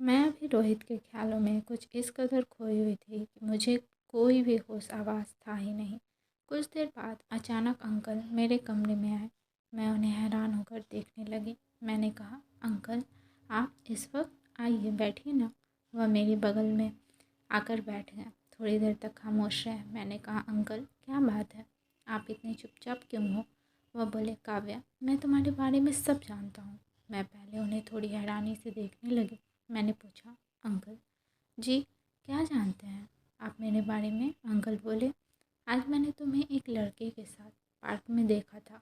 मैं अभी रोहित के ख्यालों में कुछ इस कदर खोई हुई थी कि मुझे कोई भी होश आवाज़ था ही नहीं। कुछ देर बाद अचानक अंकल मेरे कमरे में आए। मैं उन्हें हैरान होकर देखने लगी। मैंने कहा, अंकल आप इस वक्त आइए बैठिए ना। वह मेरे बगल में आकर बैठ गए। थोड़ी देर तक खामोश रहे। मैंने कहा, अंकल क्या बात है, आप इतने चुपचाप क्यों हो? वह बोले, काव्या मैं तुम्हारे बारे में सब जानता हूँ। मैं पहले उन्हें थोड़ी हैरानी से देखने लगी। मैंने पूछा, अंकल जी क्या जानते हैं आप मेरे बारे में? अंकल बोले, आज मैंने तुम्हें एक लड़के के साथ पार्क में देखा था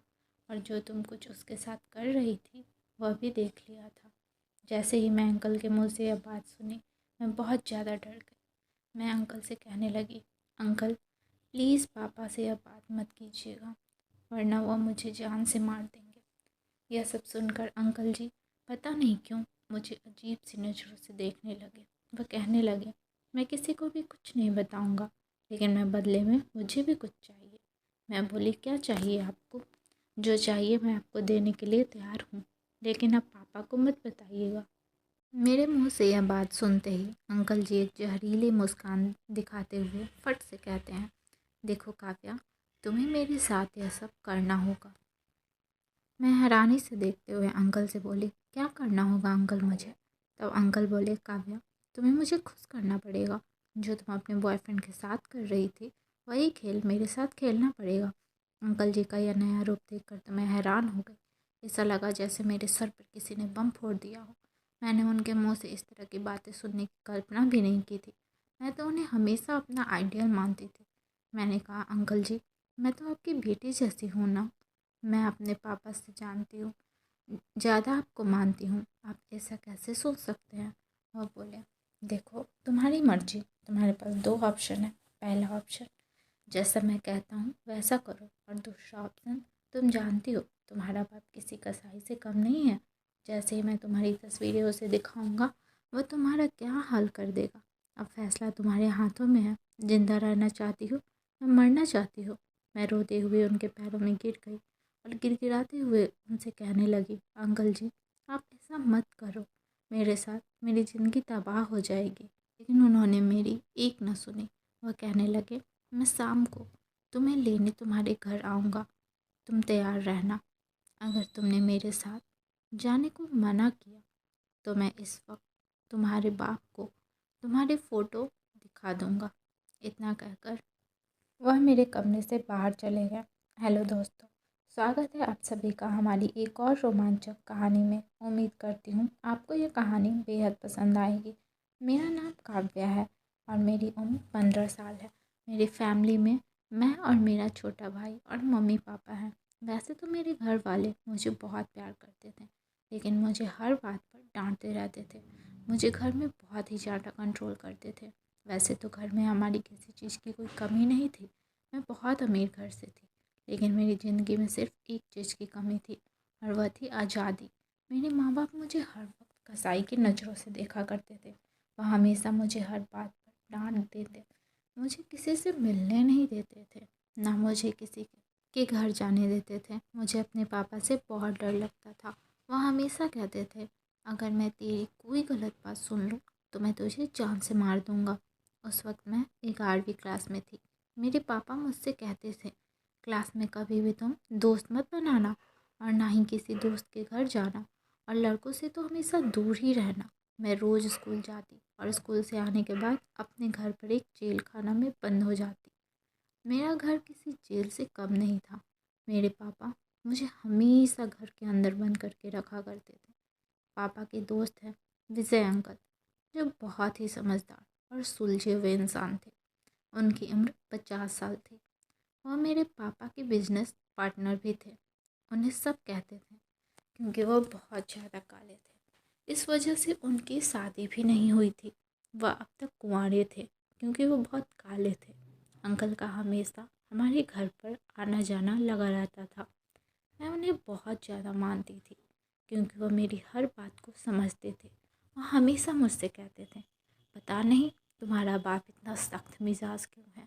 और जो तुम कुछ उसके साथ कर रही थी वह भी देख लिया था। जैसे ही मैं अंकल के मुंह से यह बात सुनी, मैं बहुत ज़्यादा डर गई। मैं अंकल से कहने लगी, अंकल प्लीज़ पापा से यह बात मत कीजिएगा वरना वह मुझे जान से मार देंगे। यह सब सुनकर अंकल जी पता नहीं क्यों मुझे अजीब सी नज़रों से देखने लगे। वह कहने लगे, मैं किसी को भी कुछ नहीं बताऊंगा, लेकिन मैं बदले में मुझे भी कुछ चाहिए। मैं बोली, क्या चाहिए आपको? जो चाहिए मैं आपको देने के लिए तैयार हूँ, लेकिन आप पापा को मत बताइएगा। मेरे मुंह से यह बात सुनते ही अंकल जी एक जहरीली मुस्कान दिखाते हुए फट से कहते हैं, देखो काव्या, तुम्हें मेरे साथ यह सब करना होगा। मैं हैरानी से देखते हुए अंकल से बोली, क्या करना होगा अंकल मुझे? तब अंकल बोले, काव्या तुम्हें मुझे खुश करना पड़ेगा। जो तुम अपने बॉयफ्रेंड के साथ कर रही थी वही खेल मेरे साथ खेलना पड़ेगा। अंकल जी का यह नया रूप देखकर तो मैं हैरान हो गई। ऐसा लगा जैसे मेरे सर पर किसी ने बम फोड़ दिया हो। मैंने उनके मुंह से इस तरह की बातें सुनने की कल्पना भी नहीं की थी। मैं तो उन्हें हमेशा अपना आइडियल मानती थी। मैंने कहा, अंकल जी मैं तो आपकी बेटी जैसी हूँ ना। मैं अपने पापा से जानती हूँ, ज़्यादा आपको मानती हूँ, आप ऐसा कैसे सोच सकते हैं? वह बोले, देखो तुम्हारी मर्जी, तुम्हारे पास दो ऑप्शन है। पहला ऑप्शन जैसा मैं कहता हूँ वैसा करो, और दूसरा ऑप्शन तुम जानती हो तुम्हारा बाप किसी कसाई से कम नहीं है। जैसे ही मैं तुम्हारी तस्वीरें उसे दिखाऊंगा वह तुम्हारा क्या हाल कर देगा। अब फैसला तुम्हारे हाथों में है। जिंदा रहना चाहती हो या मरना चाहती हो? मैं रोते हुए उनके पैरों में गिर गई और गिड़गिड़ाते हुए उनसे कहने लगी, अंकल जी आप ऐसा मत करो, मेरे साथ मेरी ज़िंदगी तबाह हो जाएगी। लेकिन उन्होंने मेरी एक न सुनी। वह कहने लगे, मैं शाम को तुम्हें लेने तुम्हारे घर आऊँगा, तुम तैयार रहना। अगर तुमने मेरे साथ जाने को मना किया तो मैं इस वक्त तुम्हारे बाप को तुम्हारे फ़ोटो दिखा दूँगा। इतना कहकर वह मेरे कमरे से बाहर चले गए। हेलो दोस्तों, स्वागत है आप सभी का हमारी एक और रोमांचक कहानी में। उम्मीद करती हूँ आपको ये कहानी बेहद पसंद आएगी। मेरा नाम काव्या है और मेरी उम्र 15 साल है। मेरी फैमिली में मैं और मेरा छोटा भाई और मम्मी पापा हैं। वैसे तो मेरे घर वाले मुझे बहुत प्यार करते थे, लेकिन मुझे हर बात पर डांटते रहते थे। मुझे घर में बहुत ही ज़्यादा कंट्रोल करते थे। वैसे तो घर में हमारी किसी चीज़ की कोई कमी नहीं थी। मैं बहुत अमीर घर से थी, लेकिन मेरी ज़िंदगी में सिर्फ एक चीज़ की कमी थी और वह थी आज़ादी। मेरे माँ बाप मुझे हर वक्त कसाई की नज़रों से देखा करते थे। वह हमेशा मुझे हर बात पर डांटते थे। मुझे किसी से मिलने नहीं देते थे, ना मुझे किसी के घर जाने देते थे। मुझे अपने पापा से बहुत डर लगता था। वह हमेशा कहते थे, अगर मैं तेरी कोई गलत बात सुन लूँ तो मैं तुझे जान से मार दूँगा। उस वक्त मैं 11वीं क्लास में थी। मेरे पापा मुझसे कहते थे, क्लास में कभी भी तुम दोस्त मत बनाना और ना ही किसी दोस्त के घर जाना, और लड़कों से तो हमेशा दूर ही रहना। मैं रोज़ स्कूल जाती और स्कूल से आने के बाद अपने घर पर एक जेल खाना में बंद हो जाती। मेरा घर किसी जेल से कम नहीं था। मेरे पापा मुझे हमेशा घर के अंदर बंद करके रखा करते थे। पापा के दोस्त हैं विजय अंकल, जो बहुत ही समझदार और सुलझे हुए इंसान थे। उनकी उम्र 50 साल थी। वह मेरे पापा के बिजनेस पार्टनर भी थे। उन्हें सब कहते थे क्योंकि वह बहुत ज़्यादा काले थे। इस वजह से उनकी शादी भी नहीं हुई थी। वह अब तक कुंवारे थे क्योंकि वो बहुत काले थे। अंकल का हमेशा हमारे घर पर आना जाना लगा रहता था। मैं उन्हें बहुत ज़्यादा मानती थी क्योंकि वह मेरी हर बात को समझते थे। वह हमेशा मुझसे कहते थे, पता नहीं तुम्हारा बाप इतना सख्त मिजाज क्यों है,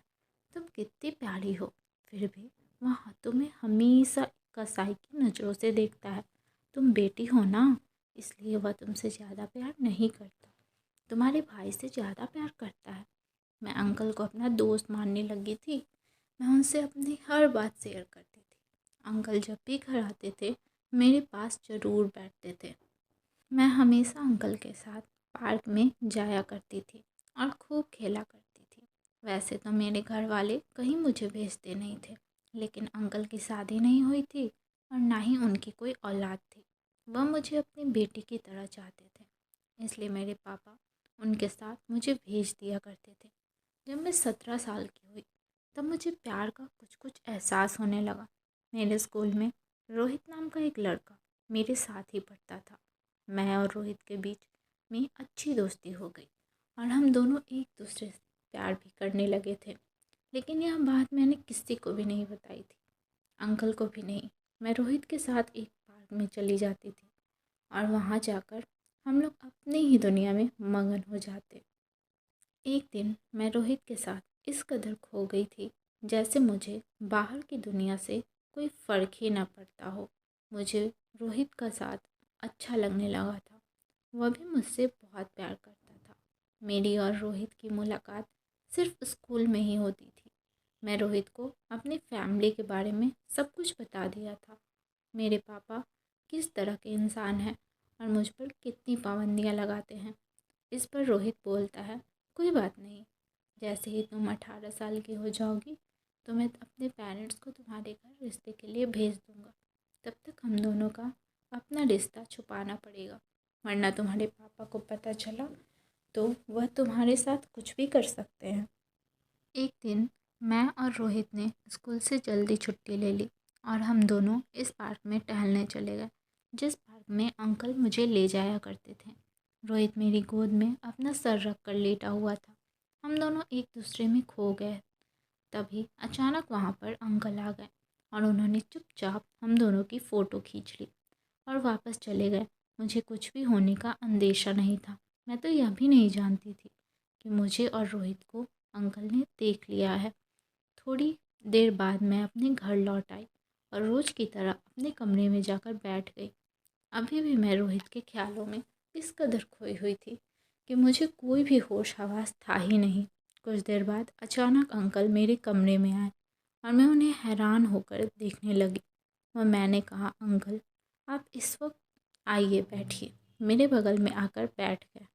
तुम कितनी प्यारी हो, फिर भी वह तुम्हें हमेशा कसाई की नज़रों से देखता है। तुम बेटी हो ना, इसलिए वह तुमसे ज़्यादा प्यार नहीं करता। तुम्हारे भाई से ज़्यादा प्यार करता है। मैं अंकल को अपना दोस्त मानने लगी थी। मैं उनसे अपनी हर बात शेयर करती थी। अंकल जब भी घर आते थे मेरे पास ज़रूर बैठते थे। मैं हमेशा अंकल के साथ पार्क में जाया करती थी और खूब खेला करती थी। वैसे तो मेरे घर वाले कहीं मुझे भेजते नहीं थे, लेकिन अंकल की शादी नहीं हुई थी और ना ही उनकी कोई औलाद थी। वह मुझे अपनी बेटी की तरह चाहते थे, इसलिए मेरे पापा उनके साथ मुझे भेज दिया करते थे। जब मैं 17 साल की हुई तब मुझे प्यार का कुछ कुछ एहसास होने लगा। मेरे स्कूल में रोहित नाम का एक लड़का मेरे साथ ही पढ़ता था। मैं और रोहित के बीच में अच्छी दोस्ती हो गई और हम दोनों एक दूसरे से प्यार भी करने लगे थे। लेकिन यह बात मैंने किसी को भी नहीं बताई थी, अंकल को भी नहीं। मैं रोहित के साथ एक पार्क में चली जाती थी और वहाँ जाकर हम लोग अपनी ही दुनिया में मगन हो जाते। एक दिन मैं रोहित के साथ इस कदर खो गई थी जैसे मुझे बाहर की दुनिया से कोई फ़र्क ही ना पड़ता हो। मुझे रोहित का साथ अच्छा लगने लगा था। वह भी मुझसे बहुत प्यार करता था। मेरी और रोहित की मुलाकात सिर्फ स्कूल में ही होती थी। मैं रोहित को अपनी फैमिली के बारे में सब कुछ बता दिया था। मेरे पापा किस तरह के इंसान हैं और मुझ पर कितनी पाबंदियाँ लगाते हैं। इस पर रोहित बोलता है, कोई बात नहीं, जैसे ही तुम 18 साल की हो जाओगी तो मैं अपने पेरेंट्स को तुम्हारे घर रिश्ते के लिए भेज दूँगा। तब तक हम दोनों का अपना रिश्ता छुपाना पड़ेगा, वरना तुम्हारे पापा को पता चला तो वह तुम्हारे साथ कुछ भी कर सकते हैं। एक दिन मैं और रोहित ने स्कूल से जल्दी छुट्टी ले ली और हम दोनों इस पार्क में टहलने चले गए, जिस पार्क में अंकल मुझे ले जाया करते थे। रोहित मेरी गोद में अपना सर रख कर लेटा हुआ था। हम दोनों एक दूसरे में खो गए। तभी अचानक वहाँ पर अंकल आ गए और उन्होंने चुपचाप हम दोनों की फ़ोटो खींच ली और वापस चले गए। मुझे कुछ भी होने का अंदेशा नहीं था। मैं तो यह भी नहीं जानती थी कि मुझे और रोहित को अंकल ने देख लिया है। थोड़ी देर बाद मैं अपने घर लौट आई और रोज़ की तरह अपने कमरे में जाकर बैठ गई। अभी भी मैं रोहित के ख्यालों में इस कदर खोई हुई थी कि मुझे कोई भी होश हवास था ही नहीं। कुछ देर बाद अचानक अंकल मेरे कमरे में आए और मैं उन्हें हैरान होकर देखने लगी। और मैंने कहा, अंकल आप इस वक्त आइए बैठिए। मेरे बगल में आकर बैठ गए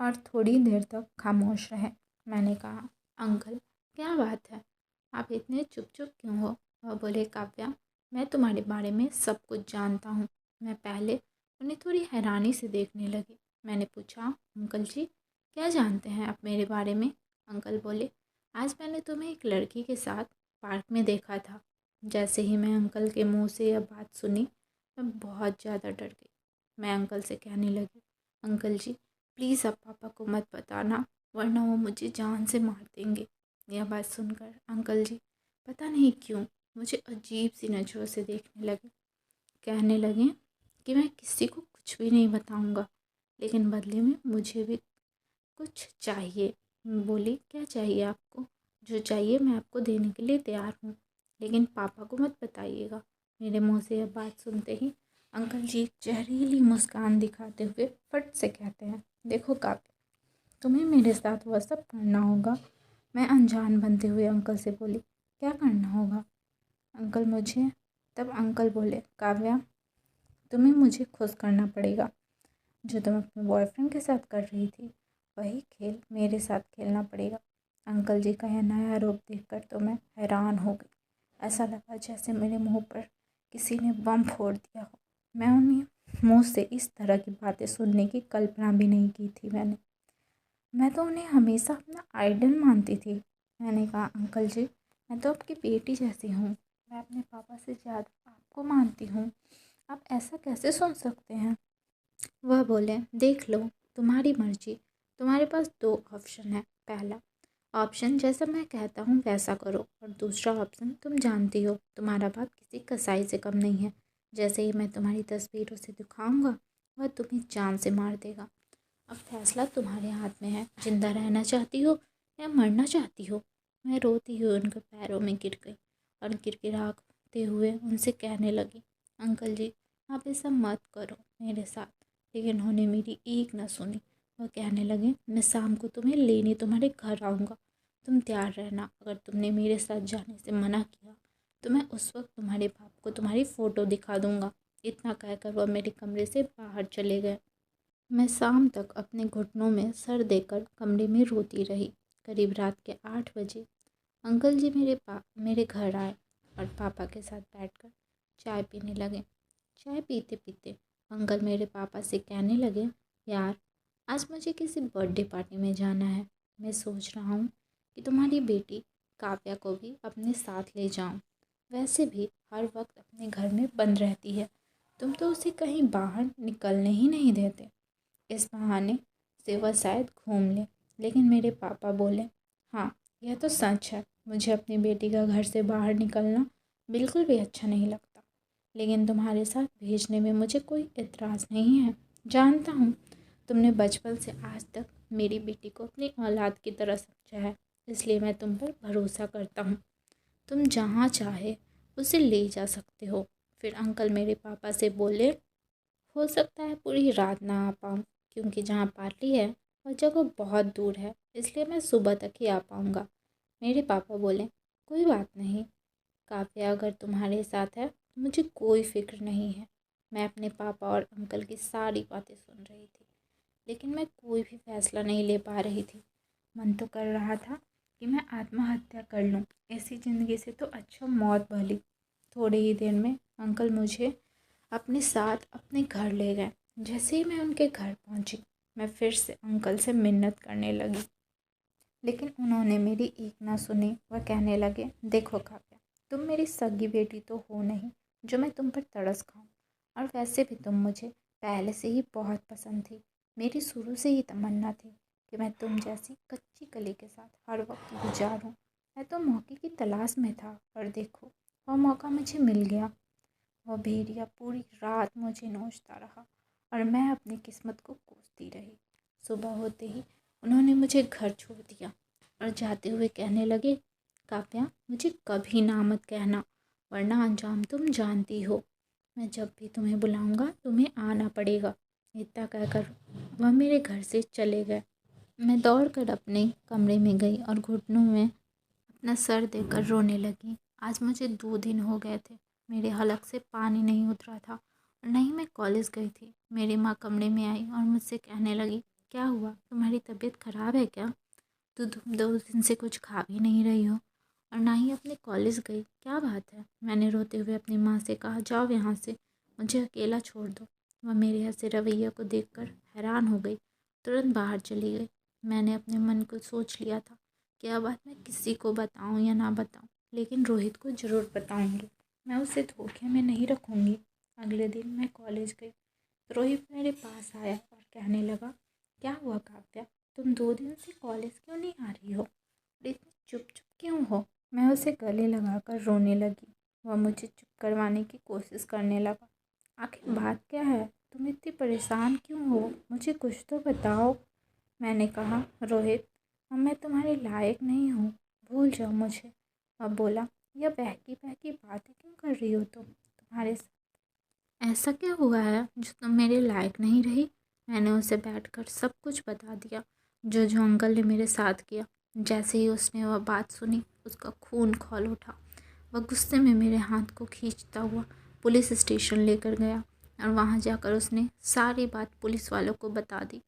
और थोड़ी देर तक खामोश रहे। मैंने कहा, अंकल क्या बात है, आप इतने चुप चुप क्यों हो? वह बोले, काव्या मैं तुम्हारे बारे में सब कुछ जानता हूँ। मैं पहले उन्हें थोड़ी हैरानी से देखने लगी। मैंने पूछा, अंकल जी क्या जानते हैं आप मेरे बारे में? अंकल बोले, आज मैंने तुम्हें एक लड़की के साथ पार्क में देखा था। जैसे ही मैं अंकल के मुंह से यह बात सुनी मैं बहुत ज़्यादा डर गई। मैं अंकल से कहने लगी, अंकल जी प्लीज़ आप पापा को मत बताना, वरना वो मुझे जान से मार देंगे। यह बात सुनकर अंकल जी पता नहीं क्यों मुझे अजीब सी नज़रों से देखने लगे। कहने लगे कि मैं किसी को कुछ भी नहीं बताऊंगा, लेकिन बदले में मुझे भी कुछ चाहिए। मैं बोली, क्या चाहिए आपको? जो चाहिए मैं आपको देने के लिए तैयार हूँ, लेकिन पापा को मत बताइएगा। मेरे मुंह से यह बात सुनते ही अंकल जी एक जहरीली मुस्कान दिखाते हुए फट से कहते हैं, देखो काव्या तुम्हें मेरे साथ वह सब करना होगा। मैं अनजान बनते हुए अंकल से बोली, क्या करना होगा अंकल मुझे? तब अंकल बोले, काव्या तुम्हें मुझे खुश करना पड़ेगा। जो तुम अपने बॉयफ्रेंड के साथ कर रही थी वही खेल मेरे साथ खेलना पड़ेगा। अंकल जी का यह नया रूप देखकर तो मैं हैरान हो गई। ऐसा लगा जैसे मेरे मुंह पर किसी ने बम फोड़ दिया हो। मैं उन्हें मुंह से इस तरह की बातें सुनने की कल्पना भी नहीं की थी। मैं तो उन्हें हमेशा अपना आइडल मानती थी। मैंने कहा, अंकल जी मैं तो आपकी बेटी जैसी हूँ, मैं अपने पापा से ज़्यादा आपको मानती हूँ, आप ऐसा कैसे सोच सकते हैं? वह बोले, देख लो तुम्हारी मर्जी, तुम्हारे पास दो ऑप्शन है। पहला ऑप्शन जैसा मैं कहता हूँ वैसा करो, और दूसरा ऑप्शन तुम जानती हो तुम्हारा बाप किसी कसाई से कम नहीं है। जैसे ही मैं तुम्हारी तस्वीरों से दिखाऊंगा वह तुम्हें जान से मार देगा। अब फैसला तुम्हारे हाथ में है, जिंदा रहना चाहती हो या मरना चाहती हो? मैं रोती हुई उनके पैरों में गिर गई और गिड़गिड़ाते हुए उनसे कहने लगी, अंकल जी आप ऐसा मत करो मेरे साथ। लेकिन उन्होंने मेरी एक न सुनी। वह कहने लगे, मैं शाम को तुम्हें लेने तुम्हारे घर आऊँगा, तुम तैयार रहना। अगर तुमने मेरे साथ जाने से मना किया तो मैं उस वक्त तुम्हारे बाप को तुम्हारी फ़ोटो दिखा दूँगा। इतना कहकर वह मेरे कमरे से बाहर चले गए। मैं शाम तक अपने घुटनों में सर देकर कमरे में रोती रही। करीब रात के 8 बजे अंकल जी मेरे घर आए और पापा के साथ बैठकर चाय पीने लगे। चाय पीते पीते अंकल मेरे पापा से कहने लगे, यार आज मुझे किसी बर्थडे पार्टी में जाना है। मैं सोच रहा हूँ कि तुम्हारी बेटी काव्या को भी अपने साथ ले जाऊँ। वैसे भी हर वक्त अपने घर में बंद रहती है, तुम तो उसे कहीं बाहर निकलने ही नहीं देते। इस बहाने से वह शायद घूम ले। लेकिन मेरे पापा बोले, हाँ यह तो सच है, मुझे अपनी बेटी का घर से बाहर निकलना बिल्कुल भी अच्छा नहीं लगता, लेकिन तुम्हारे साथ भेजने में मुझे कोई एतराज़ नहीं है। जानता हूँ तुमने बचपन से आज तक मेरी बेटी को अपनी औलाद की तरह समझा है, इसलिए मैं तुम पर भरोसा करता हूँ। तुम जहाँ चाहे उसे ले जा सकते हो। फिर अंकल मेरे पापा से बोले, हो सकता है पूरी रात ना आ पाऊँ, क्योंकि जहाँ पार्टी है वह जगह बहुत दूर है, इसलिए मैं सुबह तक ही आ पाऊँगा। मेरे पापा बोले, कोई बात नहीं काव्या, अगर तुम्हारे साथ है तो मुझे कोई फ़िक्र नहीं है। मैं अपने पापा और अंकल की सारी बातें सुन रही थी, लेकिन मैं कोई भी फ़ैसला नहीं ले पा रही थी। मन तो कर रहा था कि मैं आत्महत्या कर लूँ, ऐसी ज़िंदगी से तो अच्छा मौत भली। थोड़ी ही देर में अंकल मुझे अपने साथ अपने घर ले गए। जैसे ही मैं उनके घर पहुंची, मैं फिर से अंकल से मिन्नत करने लगी, लेकिन उन्होंने मेरी एक ना सुनी। वह कहने लगे, देखो काव्या, तुम मेरी सगी बेटी तो हो नहीं जो मैं तुम पर तरस खाऊं, और वैसे भी तुम मुझे पहले से ही बहुत पसंद थी। मेरी शुरू से ही तमन्ना थी कि मैं तुम जैसी कच्ची कली के साथ हर वक्त गुजारूं। मैं तो मौके की तलाश में था, और देखो वह मौका मुझे मिल गया। वह भेड़िया पूरी रात मुझे नोचता रहा और मैं अपनी किस्मत को कोसती रही। सुबह होते ही उन्होंने मुझे घर छोड़ दिया और जाते हुए कहने लगे, काव्या मुझे कभी ना मत कहना, वरना अंजाम तुम जानती हो। मैं जब भी तुम्हें बुलाऊंगा तुम्हें आना पड़ेगा। इतना कहकर वह मेरे घर से चले गए। मैं दौड़कर अपने कमरे में गई और घुटनों में अपना सर देकर रोने लगी। आज मुझे 2 दिन हो गए थे, मेरे हलक से पानी नहीं उतरा था और न ही मैं कॉलेज गई थी। मेरी माँ कमरे में आई और मुझसे कहने लगी, क्या हुआ, तुम्हारी तबीयत खराब है क्या? तुम 2 दिन से कुछ खा भी नहीं रही हो और ना ही अपने कॉलेज गई, क्या बात है? मैंने रोते हुए अपनी माँ से कहा, जाओ यहाँ से, मुझे अकेला छोड़ दो। वह मेरे ऐसे रवैया को देखकर हैरान हो गई, तुरंत बाहर चली गई। मैंने अपने मन को सोच लिया था कि अब बात मैं किसी को बताऊं या ना बताऊं, लेकिन रोहित को ज़रूर बताऊंगी। मैं उसे धोखे में नहीं रखूंगी। अगले दिन मैं कॉलेज गई तो रोहित मेरे पास आया और कहने लगा, क्या हुआ काव्या, तुम 2 दिन से कॉलेज क्यों नहीं आ रही हो और इतनी चुप चुप क्यों हो? मैं उसे गले लगाकर रोने लगी। वह मुझे चुप करवाने की कोशिश करने लगा। आखिर बात क्या है, तुम इतनी परेशान क्यों हो, मुझे कुछ तो बताओ। मैंने कहा, रोहित अब मैं तुम्हारे लायक नहीं हूँ, भूल जाओ मुझे। अब बोला, यह बहकी बहकी बातें क्यों कर रही हो तुम्हारे साथ ऐसा क्या हुआ है जो तुम मेरे लायक नहीं रही? मैंने उसे बैठकर सब कुछ बता दिया, जो जो अंकल ने मेरे साथ किया। जैसे ही उसने वह बात सुनी, उसका खून खौल उठा। वह गुस्से में मेरे हाथ को खींचता हुआ पुलिस स्टेशन लेकर गया और वहाँ जाकर उसने सारी बात पुलिस वालों को बता दी।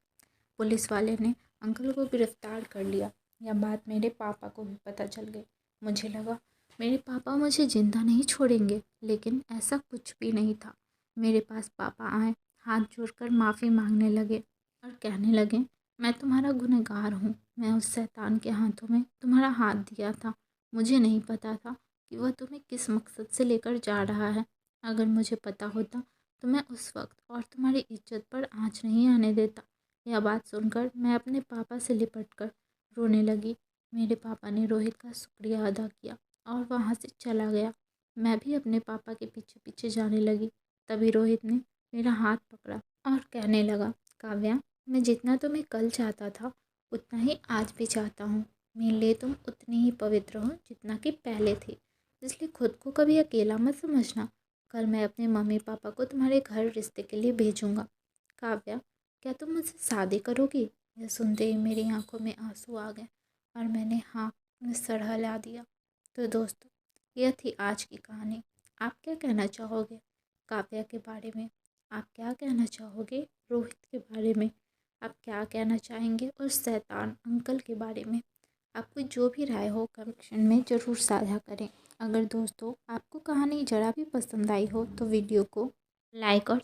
पुलिस वाले ने अंकल को गिरफ्तार कर लिया। यह बात मेरे पापा को भी पता चल गई। मुझे लगा मेरे पापा मुझे जिंदा नहीं छोड़ेंगे, लेकिन ऐसा कुछ भी नहीं था। मेरे पास पापा आए, हाथ जोड़कर माफ़ी मांगने लगे और कहने लगे, मैं तुम्हारा गुनहगार हूँ। मैं उस शैतान के हाथों में तुम्हारा हाथ दिया था। मुझे नहीं पता था कि वह तुम्हें किस मकसद से लेकर जा रहा है। अगर मुझे पता होता तो मैं उस वक्त और तुम्हारी इज्जत पर आँच नहीं आने देता। यह बात सुनकर मैं अपने पापा से लिपटकर रोने लगी। मेरे पापा ने रोहित का शुक्रिया अदा किया और वहाँ से चला गया। मैं भी अपने पापा के पीछे पीछे जाने लगी। तभी रोहित ने मेरा हाथ पकड़ा और कहने लगा, काव्या मैं जितना तुम्हें कल चाहता था उतना ही आज भी चाहता हूँ। मेरे लिए तुम उतनी ही पवित्र हो जितना कि पहले थी, इसलिए खुद को कभी अकेला मत समझना। कल मैं अपने मम्मी पापा को तुम्हारे घर रिश्ते के लिए भेजूँगा। काव्या क्या तुम मुझसे शादी करोगी? यह सुनते ही मेरी आंखों में आंसू आ गए और मैंने हाँ में सर हिला दिया। तो दोस्तों, यह थी आज की कहानी। आप क्या कहना चाहोगे काव्या के बारे में? आप क्या कहना चाहोगे रोहित के बारे में? आप क्या कहना चाहेंगे उस शैतान अंकल के बारे में? आपको जो भी राय हो कमेंट सेक्शन में ज़रूर साझा करें। अगर दोस्तों आपको कहानी ज़रा भी पसंद आई हो तो वीडियो को लाइक और